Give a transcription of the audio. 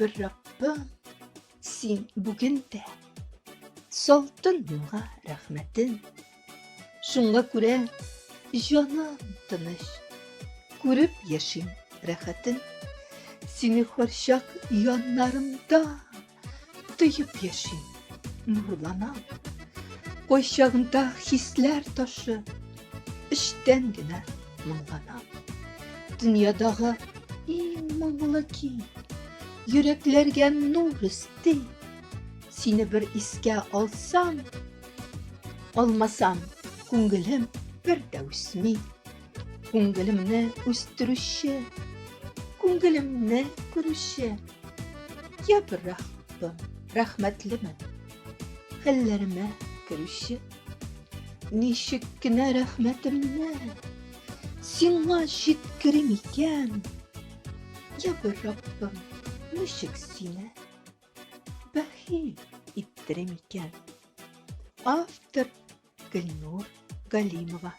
bir Rabbim, sen bugün de saltın muğa rahmetin. Şunga göre canım tыныç, görüp yaşayım rahatın. Seni horşak yanlarımda duyup yaşayım, nurlanam. Koşağında hisler taşı, işten gine mınganam. Dünyadağı en mağlı ki, yüreklerge nur isti. Seni bir iske alsam, almasam, күңгелем bir de üsmi. Күңгелемне üstürüşe, күңгелемне күрüşe. Ya bir Rabbim, rahmetlimin, hallerime görüşe. Nişik kine rahmetimne, sana жеткерем икән. Ya bir Rabbim, nişik sine, бәхил иттерем икән. Автор Гөлнур Галимова.